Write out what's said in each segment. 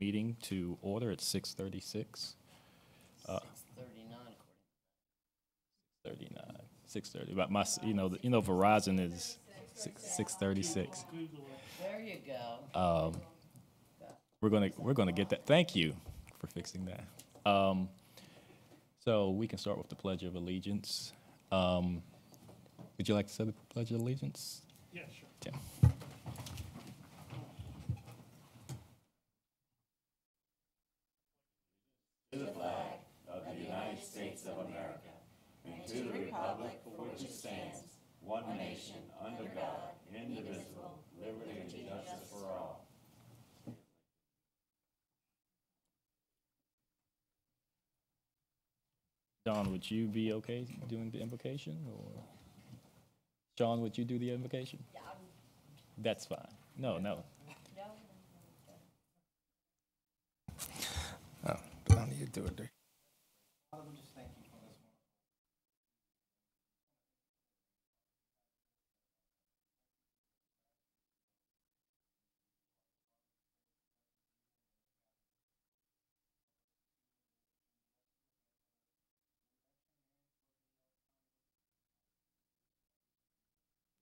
Meeting to order at 6:36. 6:39. 6:30. But my, Verizon is 6:36. There you go. We're gonna get that. Thank you for fixing that. So we can start with the Pledge of Allegiance. Would you like to say the Pledge of Allegiance? Yeah, sure. Tim. To the flag of the United States of America, and to the republic for which it stands, one nation, under God, indivisible, liberty and justice for all. John, would you be okay doing the invocation, or John, would you do the invocation? Yeah, That's fine. No. Oh, but I need to do it there. Father, we just thank you for this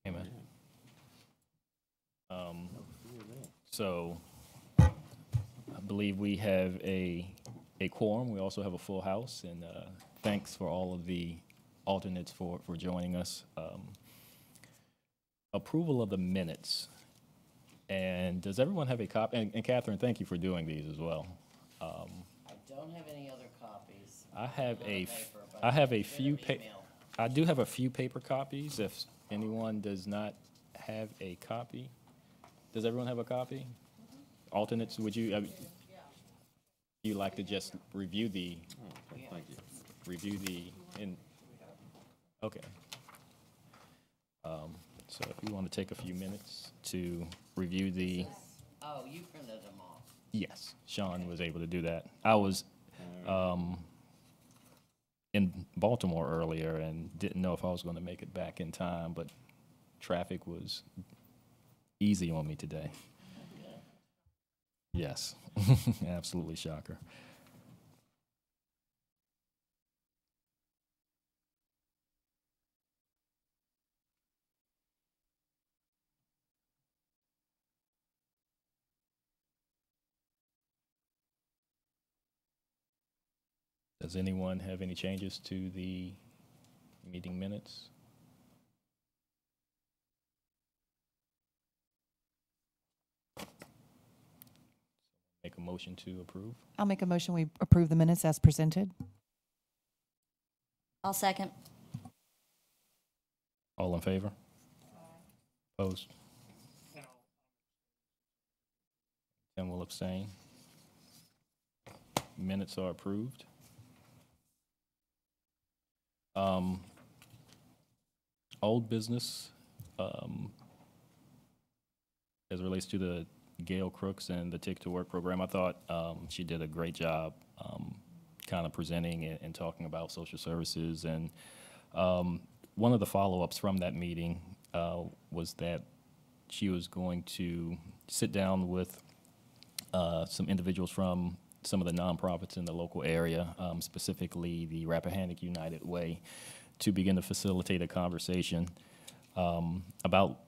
one. Amen. So I believe we have a quorum. We also have a full house, and thanks for all of the alternates for joining us. Approval of the minutes. And does everyone have a copy? And Catherine, thank you for doing these as well. I don't have any other copies. I have On a, paper, but I have a bit of few, email. I do have a few paper copies if anyone does not have a copy. Does everyone have a copy? Alternates, would you, you like to just review the, okay. So if you want to take a few minutes to review the, Oh, you printed them off. yes, Sean was able to do that. I was in Baltimore earlier and didn't know if I was going to make it back in time, but traffic was easy on me today. Yes, absolutely shocker. Does anyone have any changes to the meeting minutes? Make a motion to approve? I'll make a motion we approve the minutes as presented. I'll second. All in favor? Opposed? Tim will abstain. Minutes are approved. Old business, as it relates to the Gail Crooks and the Tick to Work program, I thought she did a great job kind of presenting and talking about social services. And one of the follow-ups from that meeting was that she was going to sit down with some individuals from some of the nonprofits in the local area, specifically the Rappahannock United Way, to begin to facilitate a conversation about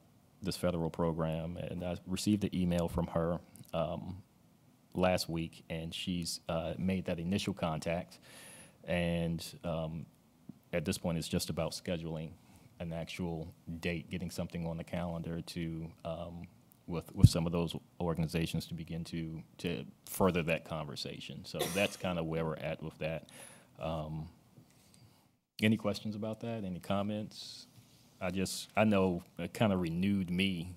this federal program. And I received an email from her last week, and she's made that initial contact. And at this point, it's just about scheduling an actual date, getting something on the calendar to with some of those organizations to begin to further that conversation. So that's kind of where we're at with that. Any questions about that? Any comments? I know it kind of renewed me,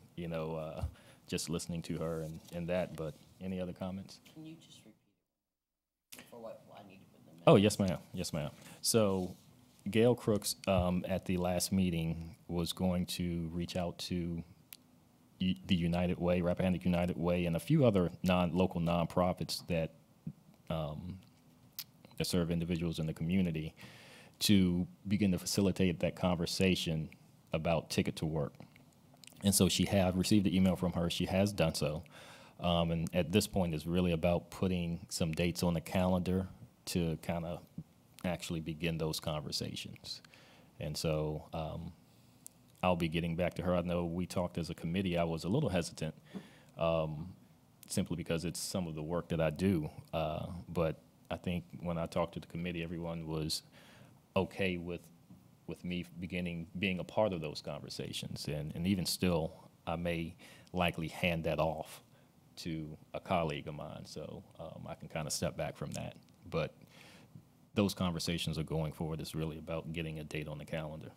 just listening to her and that, but any other comments? Can you just repeat it for what I need to put in the minutes? Oh, yes, ma'am. Yes, ma'am. So Gail Crooks at the last meeting was going to reach out to the United Way, Rappahannock United Way, and a few other local nonprofits that serve individuals in the community to begin to facilitate that conversation about Ticket to Work. And so she had received an email from her. She has done so. And at this point, it's really about putting some dates on the calendar to kind of actually begin those conversations. And so I'll be getting back to her. I know we talked as a committee. I was a little hesitant simply because it's some of the work that I do. But I think when I talked to the committee, everyone was okay with me being a part of those conversations. And even still, I may likely hand that off to a colleague of mine, so I can kind of step back from that. But those conversations are going forward. It's really about getting a date on the calendar.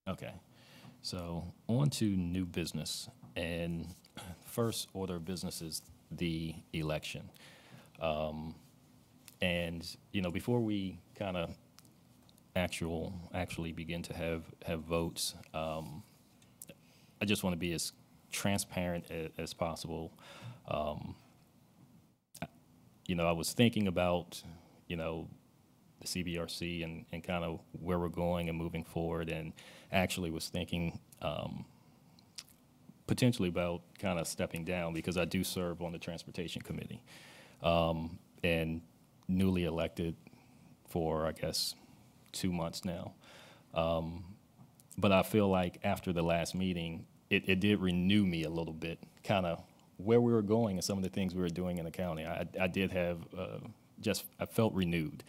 Okay, so on to new business. And first order of business is the election. And, you know, before we kind of actually begin to have votes, I just want to be as transparent as possible. You know, I was thinking about, you know, the CBRC and kind of where we're going and moving forward, and actually was thinking potentially about kind of stepping down because I do serve on the Transportation Committee and newly elected for, I guess, 2 months now. But I feel like after the last meeting, it did renew me a little bit, kind of where we were going and some of the things we were doing in the county. I did have I felt renewed.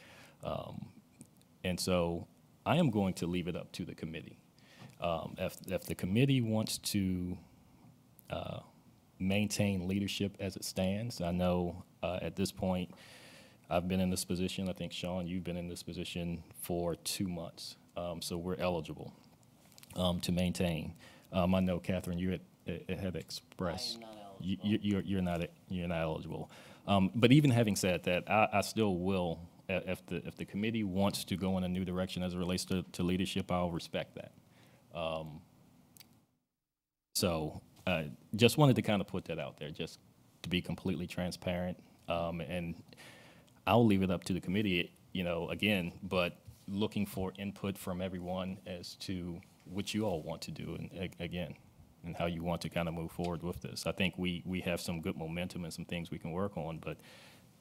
And so I am going to leave it up to the committee. If the committee wants to maintain leadership as it stands, I know at this point I've been in this position. I think, Sean, you've been in this position for 2 months. So we're eligible to maintain. I know, Catherine, you had expressed you're not eligible. But even having said that, I still will. If the committee wants to go in a new direction as it relates to leadership, I'll respect that. So just wanted to kind of put that out there, just to be completely transparent. And I'll leave it up to the committee, you know, again, but looking for input from everyone as to what you all want to do, and again, and how you want to kind of move forward with this. I think we have some good momentum and some things we can work on, but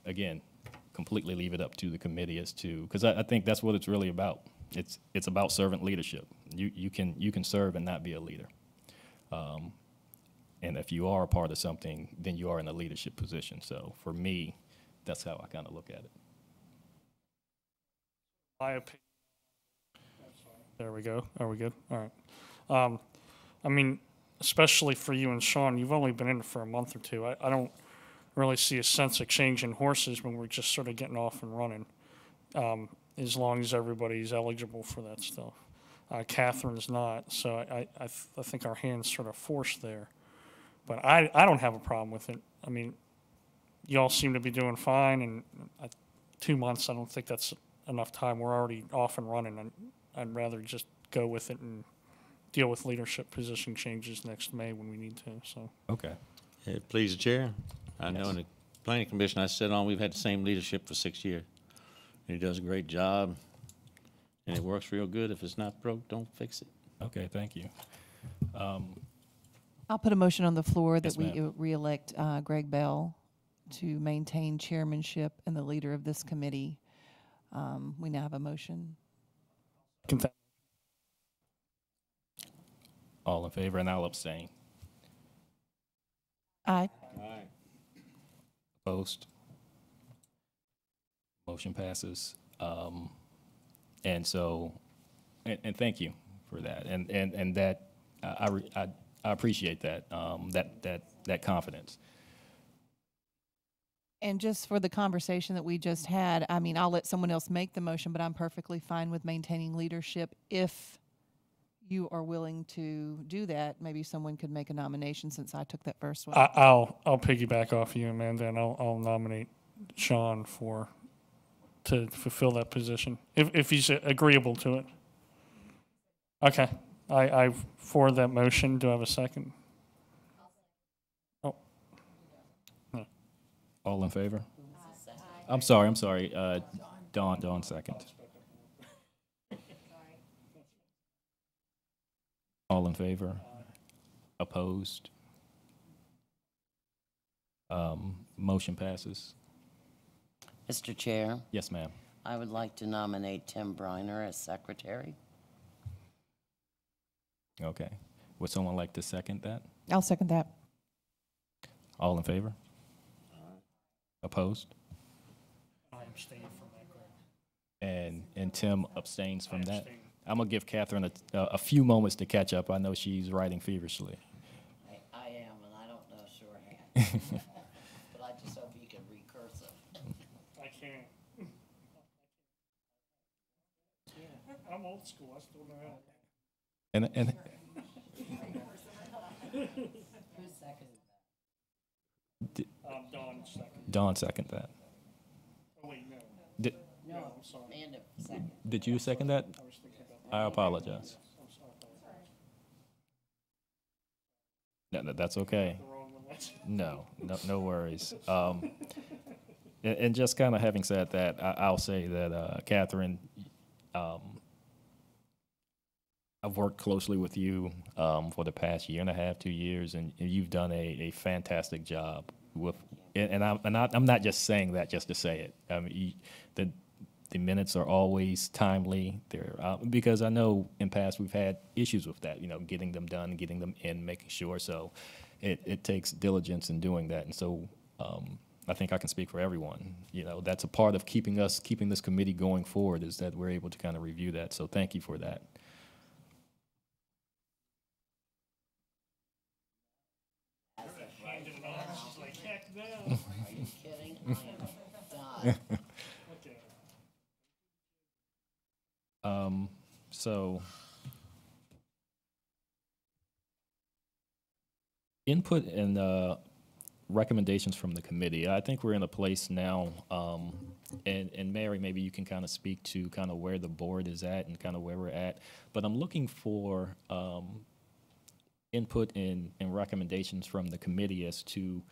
again, completely leave it up to the committee as to, because I think that's what it's really about. It's about servant leadership. You can serve and not be a leader. And if you are a part of something, then you are in a leadership position. So for me, that's how I kind of look at it. My opinion. There we go. Are we good? All right. I mean, especially for you and Sean, you've only been in it for a month or two. I don't really see a sense of changing horses when we're just sort of getting off and running, as long as everybody's eligible for that stuff. Catherine's not, so I think our hands sort of forced there. But I don't have a problem with it. I mean, y'all seem to be doing fine, and 2 months, I don't think that's enough time. We're already off and running, and I'd rather just go with it and deal with leadership position changes next May when we need to, so. Okay. Please, the chair. I know Yes. in the planning commission I sit on, we've had the same leadership for 6 years. And he does a great job, and it works real good. If it's not broke, don't fix it. Okay, thank you. I'll put a motion on the floor that Yes, we ma'am. re-elect Greg Bell to maintain chairmanship and the leader of this committee. We now have a motion. All in favor, and I'll abstain. Aye. Aye. Opposed? Motion passes. And so, and thank you for that. And that, I appreciate that, that confidence. And just for the conversation that we just had, I mean, I'll let someone else make the motion, but I'm perfectly fine with maintaining leadership. If you are willing to do that, maybe someone could make a nomination since I took that first one. I'll piggyback off you, Amanda, and I'll nominate Sean to fulfill that position, if he's agreeable to it. Okay, I forward that motion. Do I have a second? Oh, no. All in favor? I'm sorry. Dawn second. All in favor? Opposed? Motion passes. Mr. Chair, Yes, ma'am. I would like to nominate Tim Briner as secretary. Okay. Would someone like to second that? I'll second that. All in favor? Opposed? I abstain from that, Greg. And Tim abstains from that. abstain. I'm gonna give Catherine a few moments to catch up. I know she's writing feverishly. I am, and I don't know shorthand. But I just hope you can recursive. I can't. I'm old school, I still know how. And Who seconded that? Don second. Dawn second that. Oh, wait, no. Did, No, I'm sorry. Amanda seconded. did you second that? I was thinking about that. I apologize. I'm sorry. No, that's okay. The wrong one. No worries. And just kind of having said that, I'll say that, Catherine, I've worked closely with you for the past year and a half, 2 years, and you've done a fantastic job with. And I'm not just saying that just to say it. I mean, the minutes are always timely. Because I know in past we've had issues with that. Getting them done, getting them in, making sure. So it takes diligence in doing that. And so I think I can speak for everyone. That's a part of keeping this committee going forward, is that we're able to kind of review that. So thank you for that. She's like, heck no. Are you kidding? I am done. Okay. So input and recommendations from the committee. I think we're in a place now, and Mary, maybe you can kind of speak to kind of where the board is at and kind of where we're at. But I'm looking for input and recommendations from the committee as to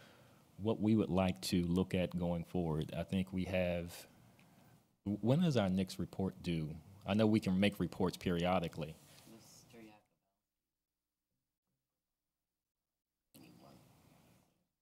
what we would like to look at going forward. I think we have. When is our next report due? I know we can make reports periodically. Mr.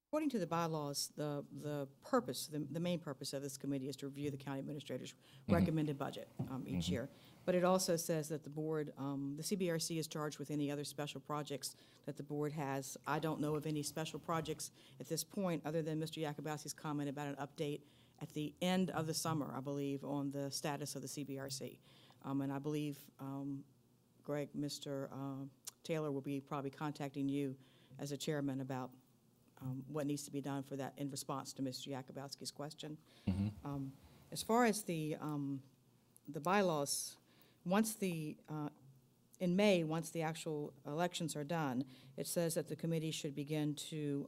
According to the bylaws, the purpose, the main purpose of this committee is to review the county administrator's recommended budget each year. But it also says that the board, the CBRC is charged with any other special projects that the board has. I don't know of any special projects at this point, other than Mr. Yakubowski's comment about an update at the end of the summer, I believe, on the status of the CBRC. And I believe, Greg, Mr. Taylor will be probably contacting you as a chairman about what needs to be done for that in response to Mr. Yakubowski's question. As far as the bylaws, in May, once the actual elections are done, it says that the committee should begin to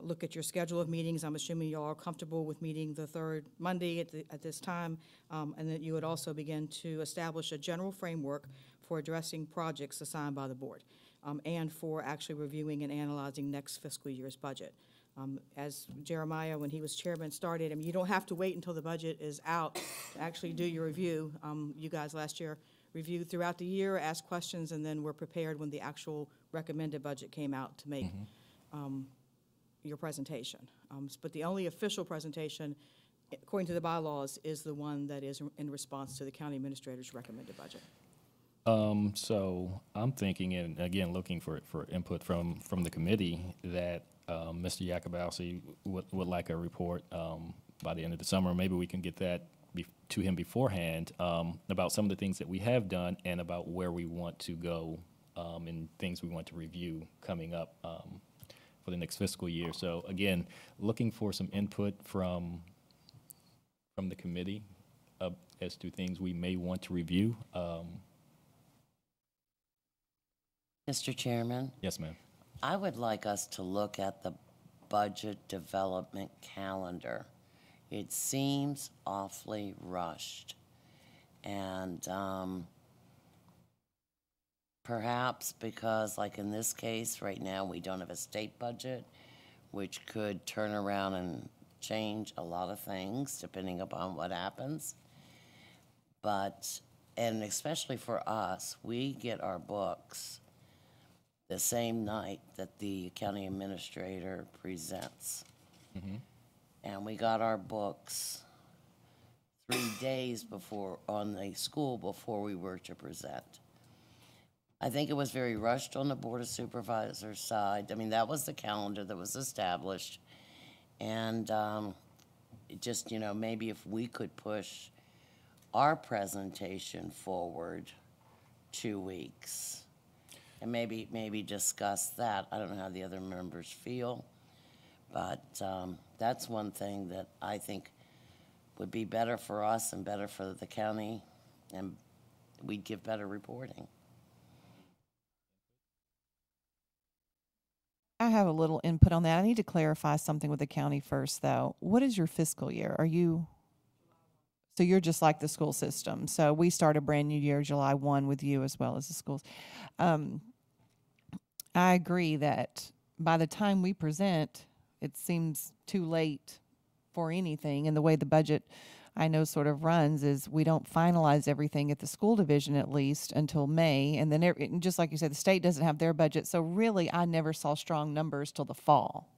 look at your schedule of meetings. I'm assuming you all are comfortable with meeting the third Monday at this time, and that you would also begin to establish a general framework for addressing projects assigned by the board, and for actually reviewing and analyzing next fiscal year's budget. As Jeremiah, when he was chairman, started, you don't have to wait until the budget is out to actually do your review. You guys last year reviewed throughout the year, asked questions, and then were prepared when the actual recommended budget came out to make your presentation. But the only official presentation, according to the bylaws, is the one that is in response to the county administrator's recommended budget. So I'm thinking, and again, looking for input from the committee, that Mr. Yakubowski would like a report by the end of the summer. Maybe we can get that to him beforehand about some of the things that we have done and about where we want to go and things we want to review coming up for the next fiscal year. So again, looking for some input from the committee as to things we may want to review. Mr. Chairman, Yes, ma'am. I would like us to look at the budget development calendar. It seems awfully rushed. And perhaps because, like in this case, right now, we don't have a state budget, which could turn around and change a lot of things depending upon what happens. But and especially for us, we get our books the same night that the county administrator presents. And we got our books 3 days before, on the school before we were to present. I think it was very rushed on the Board of Supervisors side. I mean, that was the calendar that was established. And it just, you know, maybe if we could push our presentation forward 2 weeks and maybe discuss that. I don't know how the other members feel, but that's one thing that I think would be better for us and better for the county, and we'd give better reporting. I have a little input on that. I need to clarify something with the county first, though. What is your fiscal year? So you're just like the school system. So we start a brand new year, July 1, with you as well as the schools. I agree that by the time we present, it seems too late for anything. And the way the budget, I know, sort of runs is we don't finalize everything at the school division at least until May. And then just like you said, the state doesn't have their budget. So really, I never saw strong numbers till the fall.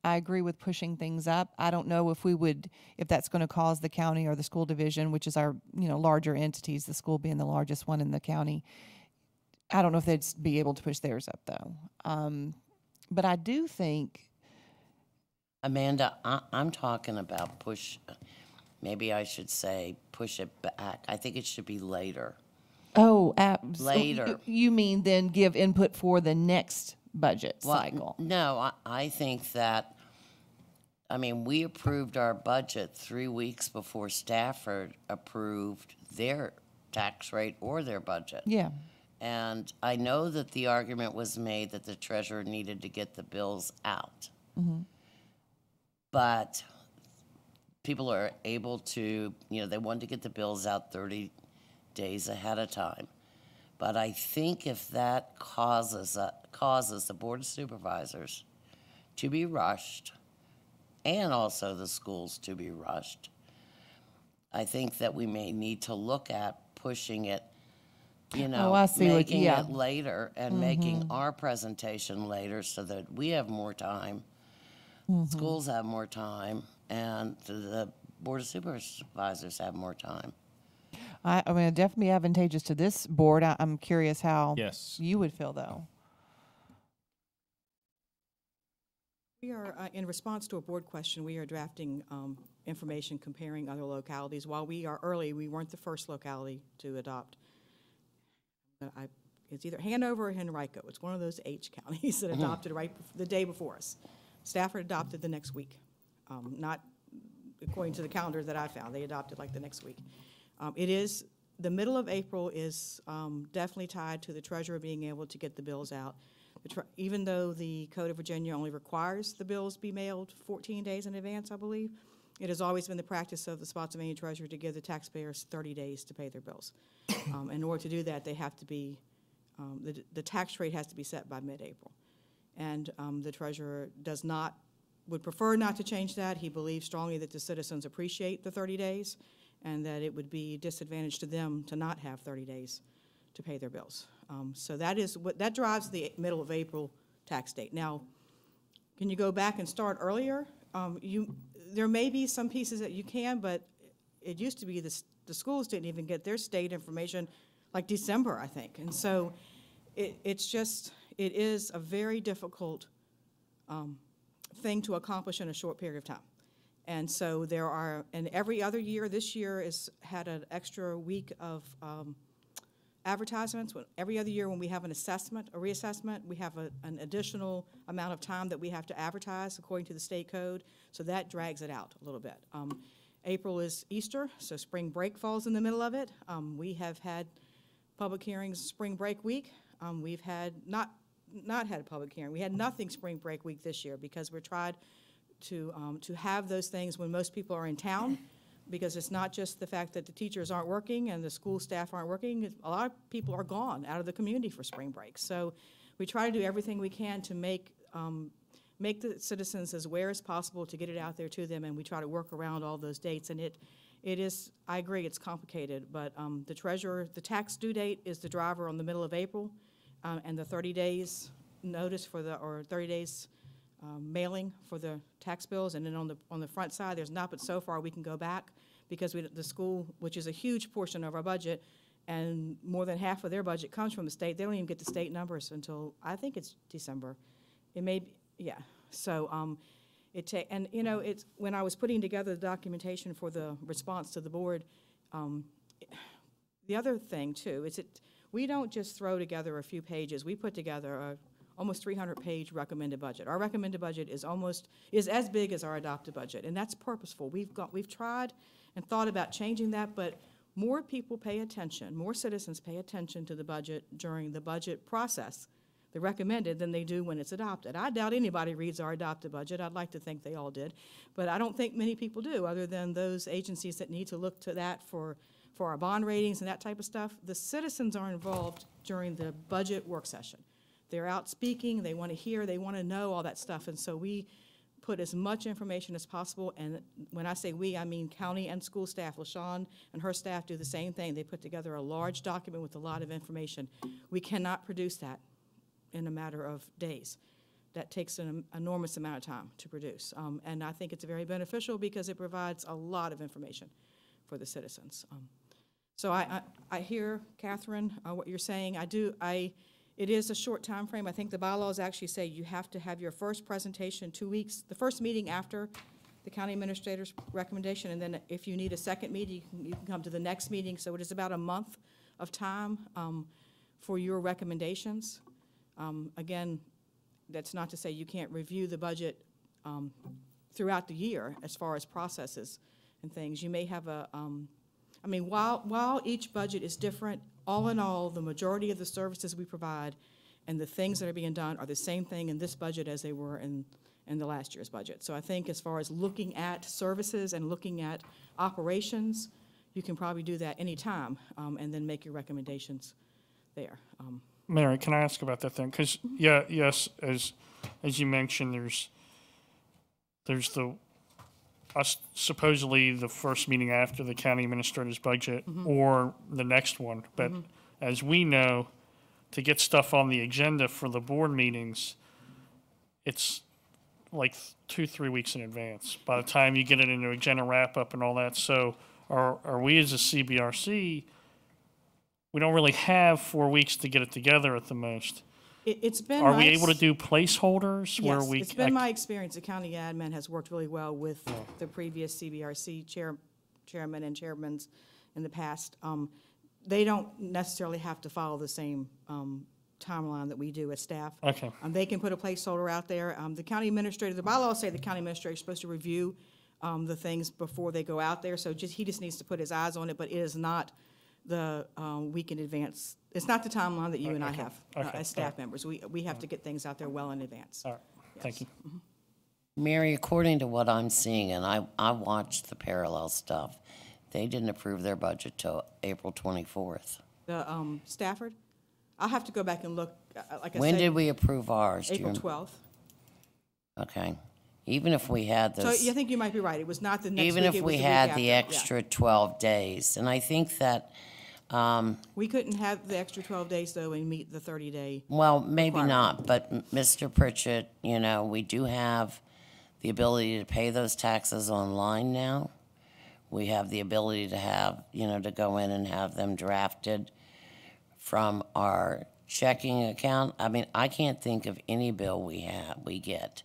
I agree with pushing things up. I don't know if that's going to cause the county or the school division, which is our, larger entities, the school being the largest one in the county. I don't know if they'd be able to push theirs up though. But I do think. Amanda, I'm talking about maybe I should say push it back. I think it should be later. Oh, Later. You mean then give input for the next budget cycle? No, I think that, we approved our budget 3 weeks before Stafford approved their tax rate or their budget. Yeah. And I know that the argument was made that the treasurer needed to get the bills out. But people are able to, they wanted to get the bills out 30 days ahead of time. But I think if that causes the Board of Supervisors to be rushed, and also the schools to be rushed, I think that we may need to look at pushing it, I see making it later and making our presentation later so that we have more time, schools have more time, and the Board of Supervisors have more time. It'd definitely be advantageous to this board. I'm curious how Yes. you would feel, though. We are, in response to a board question, we are drafting information comparing other localities. While we are early, we weren't the first locality to adopt. It's either Hanover or Henrico. It's one of those H counties that adopted the day before us. Stafford adopted the next week, not according to the calendar that I found. They adopted like the next week. The middle of April is definitely tied to the treasurer being able to get the bills out. Even though the Code of Virginia only requires the bills be mailed 14 days in advance, I believe, it has always been the practice of the Spotsylvania treasurer to give the taxpayers 30 days to pay their bills. In order to do that, they have to be, the tax rate has to be set by mid-April. And the treasurer would prefer not to change that. He believes strongly that the citizens appreciate the 30 days and that it would be a disadvantage to them to not have 30 days to pay their bills. So that drives the middle of April tax date. Now, can you go back and start earlier? There may be some pieces that you can, but it used to be the schools didn't even get their state information like December, I think. And so it is a very difficult thing to accomplish in a short period of time. And so and every other year, this year had an extra week of advertisements. Every other year when we have a reassessment, we have an additional amount of time that we have to advertise according to the state code, so that drags it out a little bit. April is Easter, so spring break falls in the middle of it. We have had public hearings spring break week. We've had not had a public hearing. We had nothing spring break week this year because we're tried to have those things when most people are in town, because it's not just the fact that the teachers aren't working and the school staff aren't working. A lot of people are gone out of the community for spring break. So we try to do everything we can to make the citizens as aware as possible, to get it out there to them, and we try to work around all those dates. And It is, I agree, it's complicated, but the treasurer, the tax due date is the driver on the middle of April, and the 30 days notice for the, or 30 days mailing for the tax bills, and then on the front side, there's not, but so far we can go back, because the school, which is a huge portion of our budget, and more than half of their budget comes from the state, they don't even get the state numbers until, I think it's December. It may be, yeah, so, and, you know, it's, when I was putting together the documentation for the response to the board, the other thing, too, is we don't just throw together a few pages. We put together a almost 300-page recommended budget. Our recommended budget is as big as our adopted budget, and that's purposeful. We've tried and thought about changing that, but more people pay attention, more citizens pay attention to the budget during the budget process, the recommended, than they do when it's adopted. I doubt anybody reads our adopted budget. I'd like to think they all did, but I don't think many people do, other than those agencies that need to look to that for our bond ratings and that type of stuff. The citizens are involved during the budget work session. They're out speaking, they want to hear, they want to know all that stuff, and so we put as much information as possible, and when I say we, I mean county and school staff. LaShawn and her staff do the same thing. They put together a large document with a lot of information. We cannot produce that in a matter of days. That takes an enormous amount of time to produce, and I think it's very beneficial because it provides a lot of information for the citizens. So I hear, Catherine, what you're saying. It is a short time frame. I think the bylaws actually say you have to have your first presentation 2 weeks, the first meeting after the county administrator's recommendation, and then if you need a second meeting, you can come to the next meeting. So it is about a month of time for your recommendations. Again, that's not to say you can't review the budget throughout the year as far as processes and things. You may have I mean, while each budget is different, all in all, the majority of the services we provide and the things that are being done are the same thing in this budget as they were in the last year's budget. So I think as far as looking at services and looking at operations, you can probably do that anytime and then make your recommendations there. Mary, can I ask about that thing? Because, yeah, yes, as you mentioned, there's the supposedly the first meeting after the county administrator's budget or the next one. But as we know, to get stuff on the agenda for the board meetings, it's like 2-3 weeks in advance by the time you get it into agenda wrap-up and all that. So are we as a CBRC, we don't really have 4 weeks to get it together at the most. It's been Are we able to do placeholders where yes, we? It's been my experience. The county admin has worked really well with the previous CBRC chairman and chairmen in the past. They don't necessarily have to follow the same timeline that we do as staff. Okay. They can put a placeholder out there. The county administrator, the bylaws say the county administrator is supposed to review the things before they go out there. So he just needs to put his eyes on it, but it is not the week in advance. It's not the timeline that you and I have as staff members. We have to get things out there well in advance. All right, thank you. Mary, according to what I'm seeing, and I watched the parallel stuff, they didn't approve their budget till April 24th. The Stafford, I'll have to go back and look. Like I When said, did we approve ours? Do you April rem- 12th. Okay. Even if we had So those, I think you might be right. It was not the next even week. if it was we the week had after. the Yeah. extra 12 days, and I think that, We couldn't have the extra 12 days, though, and meet the 30-day. well, maybe requirement. not, but Mr. Pritchett, you know, we do have the ability to pay those taxes online now. We have the ability to have, you know, to go in and have them drafted from our checking account. I mean, I can't think of any bill we get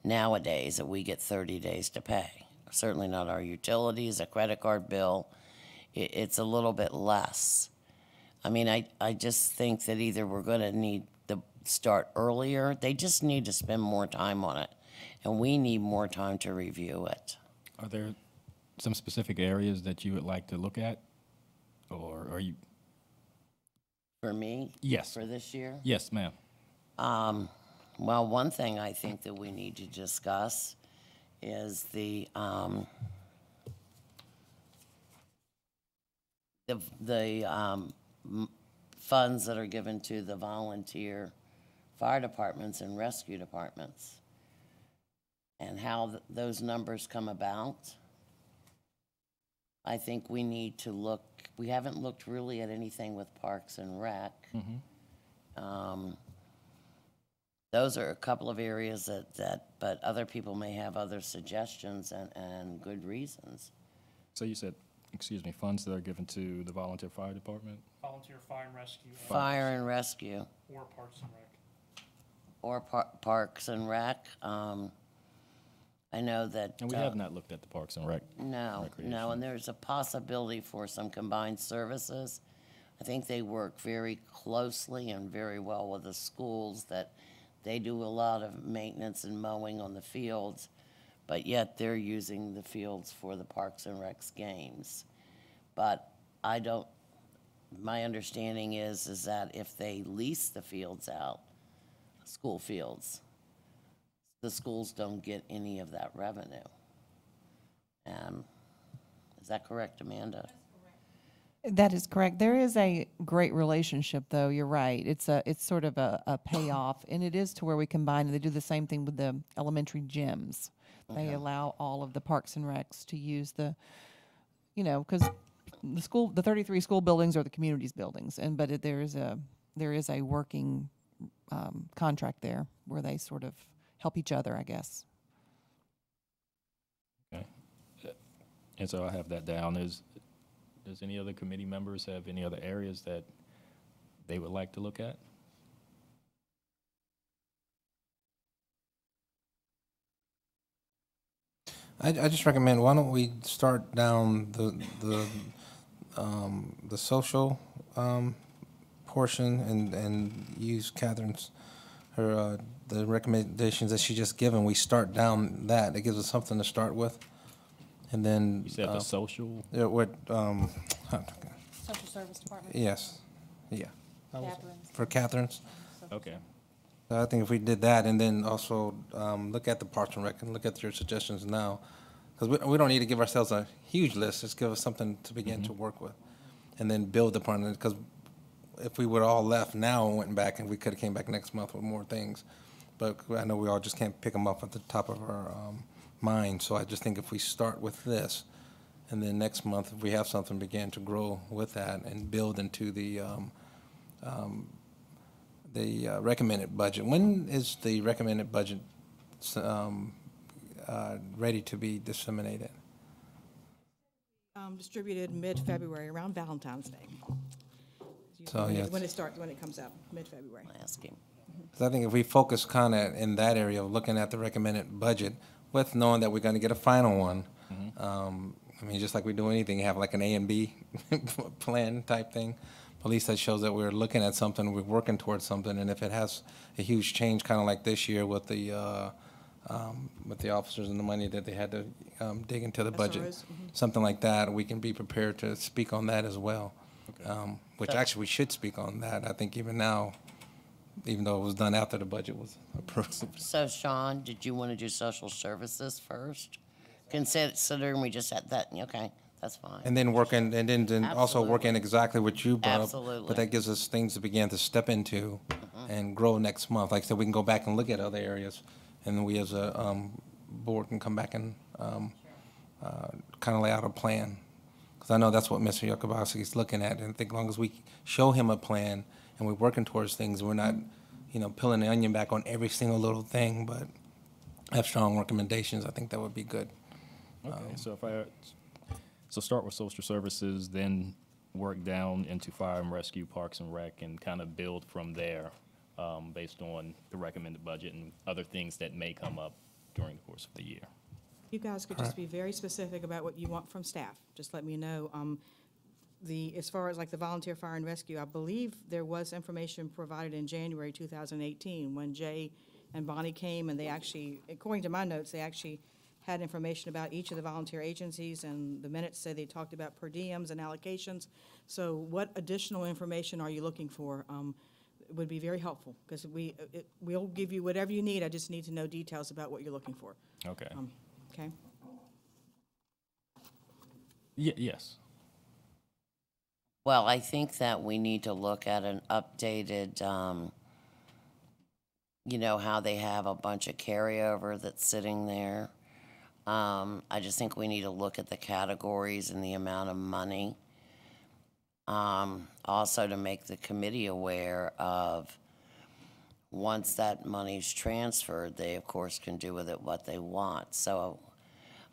nowadays that we get 30 days to pay. Certainly not our utilities, a credit card bill. It's a little bit less. I mean, I just think that either we're going to need to start earlier. They just need to spend more time on it, and we need more time to review it. Are there some specific areas that you would like to look at? Or are you? For me? Yes. For this year? Yes, ma'am. Well, one thing I think that we need to discuss is the funds that are given to the volunteer fire departments and rescue departments and how those numbers come about. I think we need to look, we haven't looked really at anything with Parks and Rec. Those are a couple of areas but other people may have other suggestions and good reasons. So you said, excuse me, funds that are given to the volunteer fire department? Volunteer fire and rescue. Fire and Rescue Or Parks and Rec. or Parks and Rec. I know that. And we have not looked at the Parks and Rec. No, recreation. and there's a possibility for some combined services. I think they work very closely and very well with the schools, that they do a lot of maintenance and mowing on the fields, but yet they're using the fields for the Parks and Recs games. But my understanding is that if they lease the fields out, school fields, the schools don't get any of that revenue. Is that correct, Amanda? That is correct. There is a great relationship, though. You're right. It's sort of a payoff, and it is to where we combine. They do the same thing with the elementary gyms. They allow all of the Parks and Recs to use because the 33 school buildings are the community's buildings, but there is a working contract there where they sort of help each other, I guess. Okay. And so I have that down. Does any other committee members have any other areas that they would like to look at? I just recommend, why don't we start down the social portion and use Catherine's, the recommendations that she just given. We start down that. It gives us something to start with. And then. You said the social? Yeah, what, Social Service Department. yes, yeah. Catherine's. For Catherine's. Okay. I think if we did that, and then also look at the Parks and Rec and look at your suggestions now, because we don't need to give ourselves a huge list, just give us something to begin to work with, and then build upon it, because if we would all left now and went back, and we could have came back next month with more things, but I know we all just can't pick them up at the top of our mind, so I just think if we start with this, and then next month, if we have something, begin to grow with that and build into the recommended budget. When is the recommended budget ready to be disseminated? Distributed mid-February, around Valentine's Day. So, yes. When it comes out, mid-February. I'll ask him. 'Cause I think if we focus kind of in that area of looking at the recommended budget, with knowing that we're going to get a final one, I mean, just like we do anything, you have like an A and B plan type thing. At least that shows that we're looking at something, we're working towards something, and if it has a huge change, kind of like this year with the officers and the money that they had to dig into the budget, SROs, something like that, we can be prepared to speak on that as well. Which actually we should speak on that. I think even now, even though it was done after the budget was approved. So Sean, did you want to do social services first? Considering we just had that, okay, that's fine. And then working, and then also working Absolutely. exactly what you brought up. Absolutely. But that gives us things to begin to step into and grow next month. Like I said, we can go back and look at other areas, and then we as a board can come back and kind of lay out a plan. Because I know that's what Mr. Yakubowski is looking at, and I think as long as we show him a plan and we're working towards things, we're not, peeling the onion back on every single little thing, but have strong recommendations, I think that would be good. Okay, so start with social services, then work down into fire and rescue, Parks and Rec, and kind of build from there based on the recommended budget and other things that may come up during the course of the year. You guys could just be very specific about what you want from staff. Just let me know. As far as like the volunteer fire and rescue, I believe there was information provided in January 2018 when Jay and Bonnie came, and they actually, according to my notes, they actually had information about each of the volunteer agencies, and the minutes say they talked about per diems and allocations. So what additional information are you looking for? It would be very helpful, because we'll give you whatever you need. I just need to know details about what you're looking for. Okay. Okay? Yes. Well, I think that we need to look at an updated, how they have a bunch of carryover that's sitting there. I just think we need to look at the categories and the amount of money. Also to make the committee aware of, once that money's transferred, they of course can do with it what they want. So,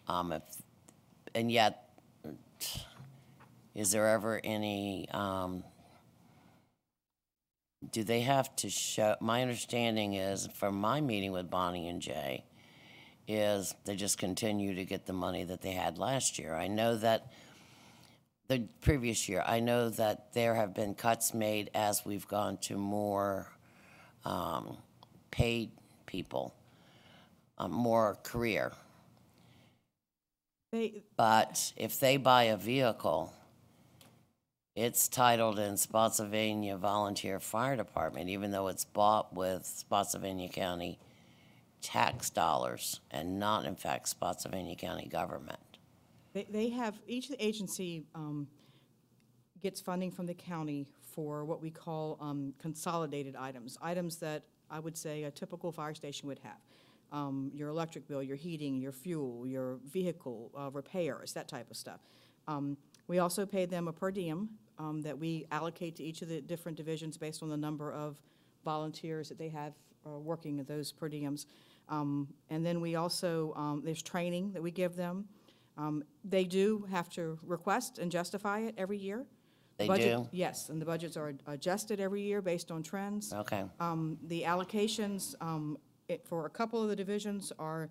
and yet, is there ever any, do they have to show, my understanding is, from my meeting with Bonnie and Jay, is they just continue to get the money that they had last year. I know that the previous year, I know that there have been cuts made as we've gone to more paid people, more career. But if they buy a vehicle, it's titled in Spotsylvania Volunteer Fire Department, even though it's bought with Spotsylvania County tax dollars and not, in fact, Spotsylvania County government. They have, each agency gets funding from the county for what we call consolidated items, items that I would say a typical fire station would have. Your electric bill, your heating, your fuel, your vehicle repairs, that type of stuff. We also pay them a per diem that we allocate to each of the different divisions based on the number of volunteers that they have working at those per diems. And then we also, there's training that we give them. They do have to request and justify it every year. They Budget- do? Yes, and the budgets are adjusted every year based on trends. Okay. The allocations for a couple of the divisions are,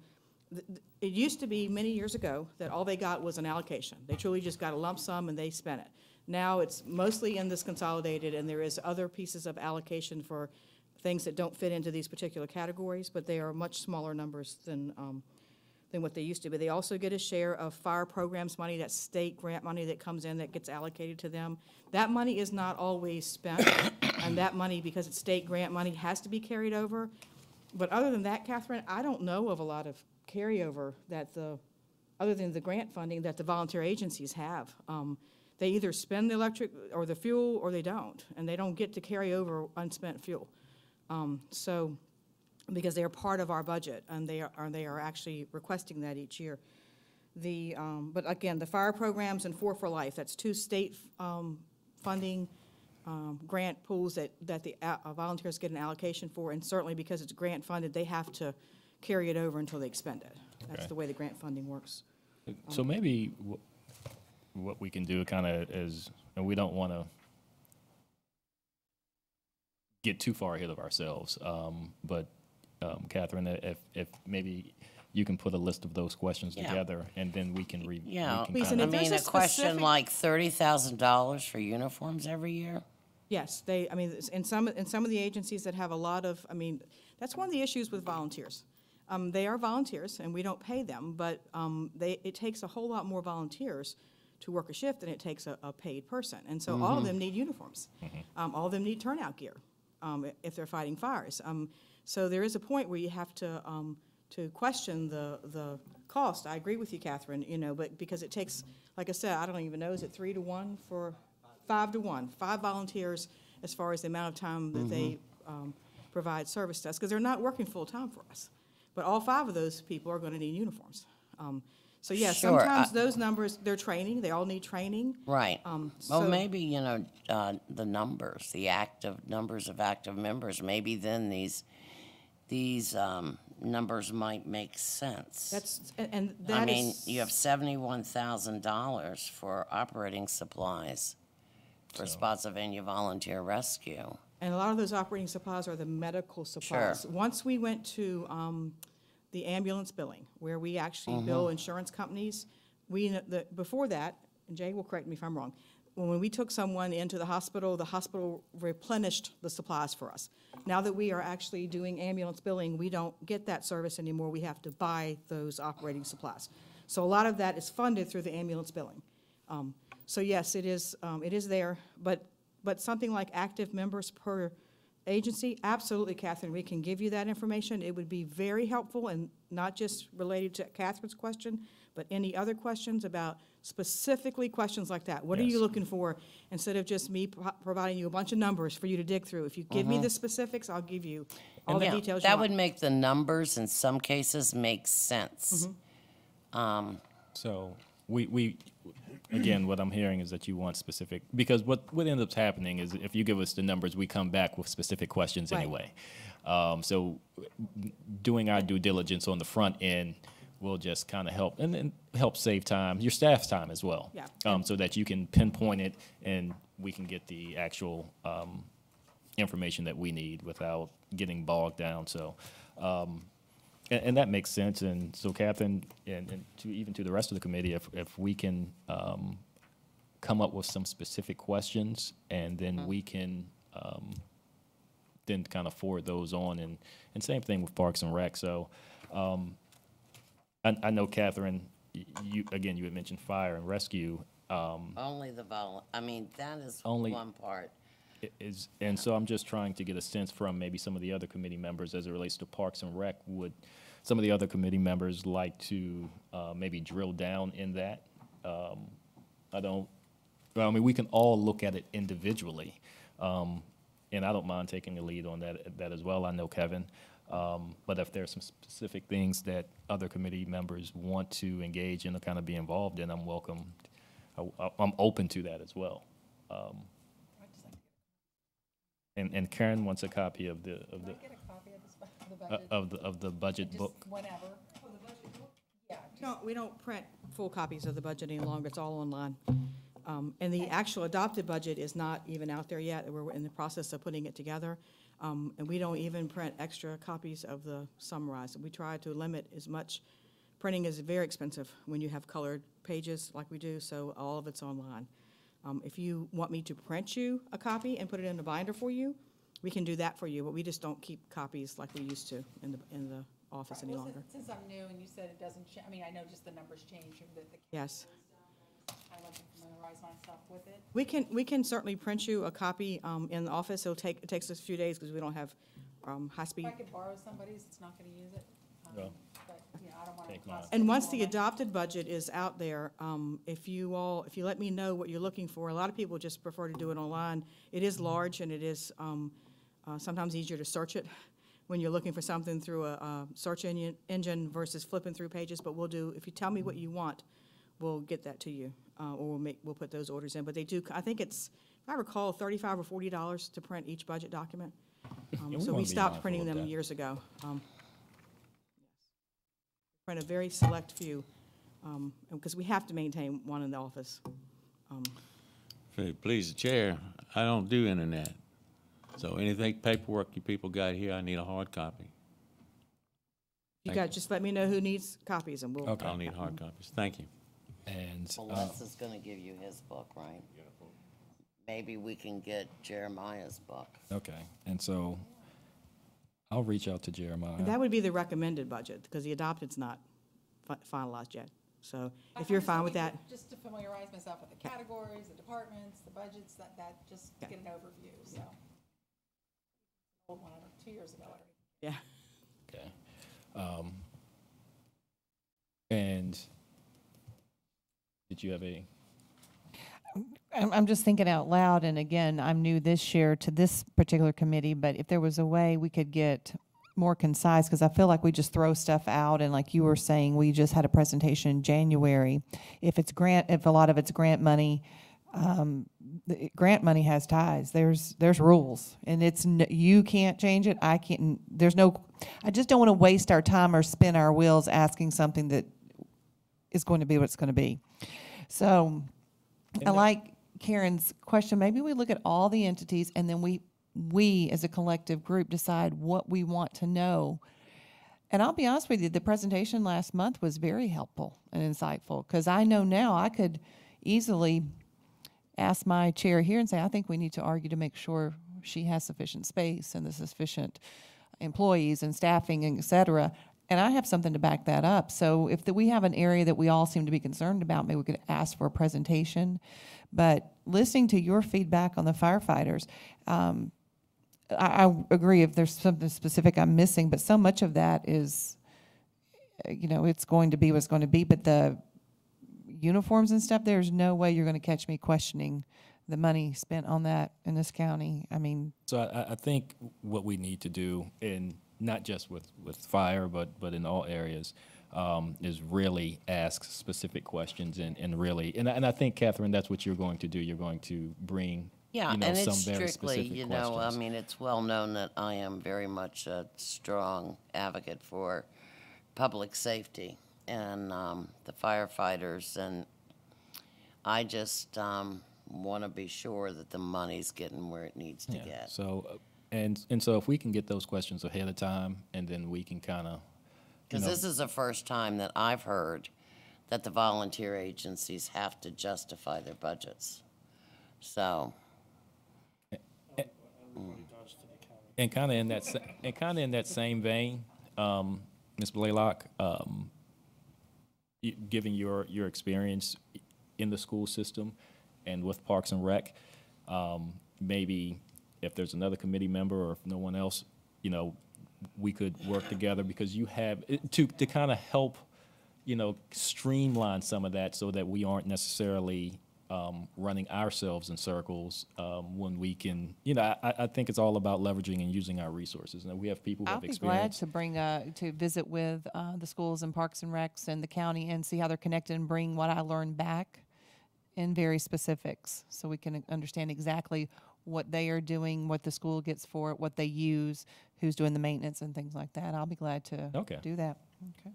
it used to be many years ago that all they got was an allocation. They truly just got a lump sum and they spent it. Now it's mostly in this consolidated, and there is other pieces of allocation for things that don't fit into these particular categories, but they are much smaller numbers than what they used to be. They also get a share of fire programs money, that state grant money that comes in that gets allocated to them. That money is not always spent, and that money, because it's state grant money, has to be carried over. But other than that, Catherine, I don't know of a lot of carryover that other than the grant funding that the volunteer agencies have. They either spend the electric or the fuel or they don't, and they don't get to carry over unspent fuel. So, because they are part of our budget, and they are actually requesting that each year. But again, the fire programs and Four for Life, that's two state funding grant pools that the volunteers get an allocation for, and certainly because it's grant funded, they have to carry it over until they expend it. That's Okay. the way the grant funding works. So maybe what we can do kind of is, and we don't want to get too far ahead of ourselves, but Catherine, if maybe you can put a list of those questions Yeah. together, and then we can Yeah, Please, I and if mean, there's a a question specific- like $30,000 for uniforms every year? Yes, I mean, in some of the agencies that have a lot of, I mean, that's one of the issues with volunteers. They are volunteers, and we don't pay them, but it takes a whole lot more volunteers to work a shift than it takes a paid person. And so all of them need uniforms. All of them need turnout gear if they're fighting fires. So there is a point where you have to question the cost. I agree with you, Catherine, but because it takes, like I said, I don't even know, is it 3 to 1 for 5 to 1, 5 volunteers as far as the amount of time that they provide service to us, because they're not working full-time for us. But all 5 of those people are going to need uniforms. So yes, Sure, sometimes those numbers, they're training, they all need training. Right. Well, so- maybe, the numbers, the numbers of active members, maybe then these numbers might make sense. That I mean, is- you have $71,000 for operating supplies for Spotsylvania Volunteer Rescue. And a lot of those operating supplies are the medical supplies. Sure. Once we went to the ambulance billing, where we actually bill insurance companies, before that, and Jay will correct me if I'm wrong, when we took someone into the hospital replenished the supplies for us. Now that we are actually doing ambulance billing, we don't get that service anymore. We have to buy those operating supplies. So a lot of that is funded through the ambulance billing. So yes, it is there, but something like active members per agency, absolutely, Catherine, we can give you that information. It would be very helpful, and not just related to Catherine's question, but any other questions about specifically questions like that. What are you Yes. looking for, instead of just me providing you a bunch of numbers for you to dig through? If you give me the specifics, I'll give you all the Yeah, details you that want. would make the numbers in some cases make sense. So we again, what I'm hearing is that you want specific, because what ends up happening is if you give us the numbers, we come back with specific questions Right. anyway. So doing our due diligence on the front end will just kind of help, and help save time, your staff's time as well. Yeah. So that you can pinpoint it and we can get the actual information that we need without getting bogged down. So, and that makes sense. And so, Catherine, and even to the rest of the committee, if we can come up with some specific questions, and then we can then kind of forward those on, and same thing with Parks and Rec. So, I know, Catherine, you had mentioned fire and rescue. Only the I mean, that is Only- one part. And so I'm just trying to get a sense from maybe some of the other committee members as it relates to Parks and Rec. Would some of the other committee members like to maybe drill down in that? We can all look at it individually. And I don't mind taking the lead on that as well. I know Kevin. But if there's some specific things that other committee members want to engage in or kind of be involved in, I'm welcome. I'm open to that as well. And Karen wants a copy of the budget book. Whenever. No, we don't print full copies of the budget any longer. It's all online. And the actual adopted budget is not even out there yet. We're in the process of putting it together. And we don't even print extra copies of the summarized. We try to limit as much. Printing is very expensive when you have colored pages like we do, so all of it's online. If you want me to print you a copy and put it in a binder for you, we can do that for you, but we just don't keep copies like we used to in the office any longer. Since I'm new and you said it doesn't, I mean, I know just the numbers change, the Yes. I like to familiarize myself with it. We can certainly print you a copy in the office. It takes us a few days because we don't have high-speed. If I could borrow somebody's that's not gonna use it, Yeah. but, I don't wanna Take mine. cost. And once the people adopted budget is out there, if you let me know what you're looking for, a lot of people just prefer to do it online. It is large and it is sometimes easier to search it when you're looking for something through a search engine versus flipping through pages. But if you tell me what you want, we'll get that to you, or we'll put those orders in. But they do, I think it's, if I recall, $35 or $40 to print each budget document. we So wanna we be stopped mindful printing of them that. years ago. Print a very select few, because we have to maintain one in the office. If it please the chair, I don't do internet. So anything paperwork you people got here, I need a hard copy. You Thank got, just let me know who needs copies and we'll. Okay. I'll need hard copies. Thank you. And Well, Les is gonna give you his book, right? Maybe we can get Jeremiah's book. okay, and so I'll reach out to Jeremiah. And that would be the recommended budget, because the adopted's not finalized yet. So if you're fine with that, Just to familiarize myself with the categories, the departments, the budgets, just Yeah. get an overview, so. Old one, 2 years ago already. yeah. Okay. And did you have a? I'm just thinking out loud, and again, I'm new this year to this particular committee, but if there was a way we could get more concise, because I feel like we just throw stuff out, and like you were saying, we just had a presentation in January. If a lot of it's grant money, the grant money has ties. There's rules, and you can't change it. I can't. I just don't want to waste our time or spin our wheels asking something that is going to be what it's going to be. So I like Karen's question. Maybe we look at all the entities, and then we as a collective group decide what we want to know. And I'll be honest with you, the presentation last month was very helpful and insightful, because I know now I could easily ask my chair here and say, I think we need to argue to make sure she has sufficient space and the sufficient employees and staffing, and et cetera. And I have something to back that up. So if we have an area that we all seem to be concerned about, maybe we could ask for a presentation. But listening to your feedback on the firefighters, I agree if there's something specific I'm missing, but so much of that is, it's going to be what it's going to be. But the uniforms and stuff, there's no way you're going to catch me questioning the money spent on that in this county. I mean. So I think what we need to do, and not just with fire, but in all areas, is really ask specific questions and really, and I think, Catherine, that's what you're going to do. You're going to bring, Yeah, you know, and some it's very strictly, specific you know, I questions. mean, it's well known that I am very much a strong advocate for public safety and the firefighters, and I just want to be sure that the money's getting where it needs to Yeah. get. So, and so if we can get those questions ahead of time, and then we can kind of, Because this is the first time that I've heard that the volunteer agencies have to justify their budgets. So, and kind of in that, in that same vein, Ms. Blaylock, given your experience in the school system and with Parks and Rec, maybe if there's another committee member or if no one else, you know, we could work together, because you have to kind of help, you know, streamline some of that so that we aren't necessarily running ourselves in circles when we can, you know, I think it's all about leveraging and using our resources. And we have people who I'll have be glad experience. to bring, to visit with the schools and Parks and Recs and the county and see how they're connected and bring what I learned back in very specifics, so we can understand exactly what they are doing, what the school gets for it, what they use, who's doing the maintenance and things like that. I'll be glad to do that. Okay.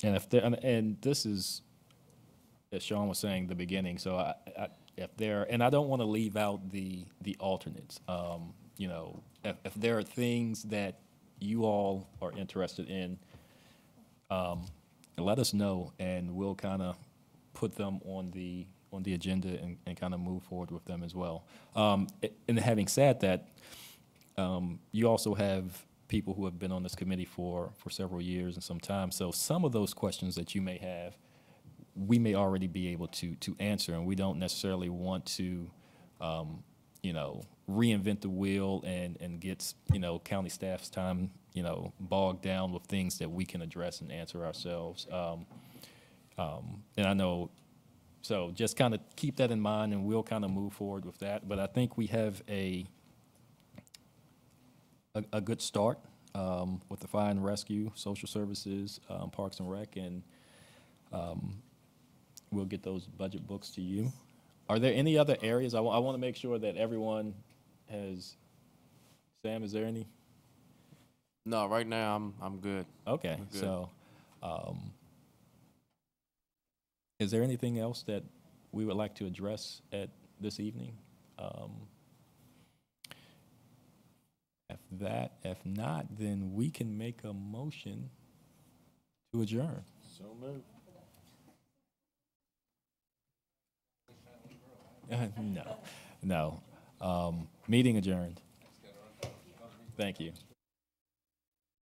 And if there, and this is, as Sean was saying at the beginning, so I if there, and I don't want to leave out the alternates. You know, if there are things that you all are interested in, let us know, and we'll kind of put them on the agenda and kind of move forward with them as well. And having said that, you also have people who have been on this committee for several years and some time. So some of those questions that you may have, we may already be able to answer, and we don't necessarily want to, you know, reinvent the wheel and get, you know, county staff's time, you know, bogged down with things that we can address and answer ourselves. And I know, so just kind of keep that in mind, and we'll kind of move forward with that. But I think we have a good start with the fire and rescue, social services, Parks and Rec, and we'll get those budget books to you. Are there any other areas? I want to make sure that everyone has. Sam, is there any? No, right now I'm good. Okay, I'm good. so is there anything else that we would like to address at this evening? If not, then we can make a motion to adjourn. So moved. No. Meeting adjourned. Thank you.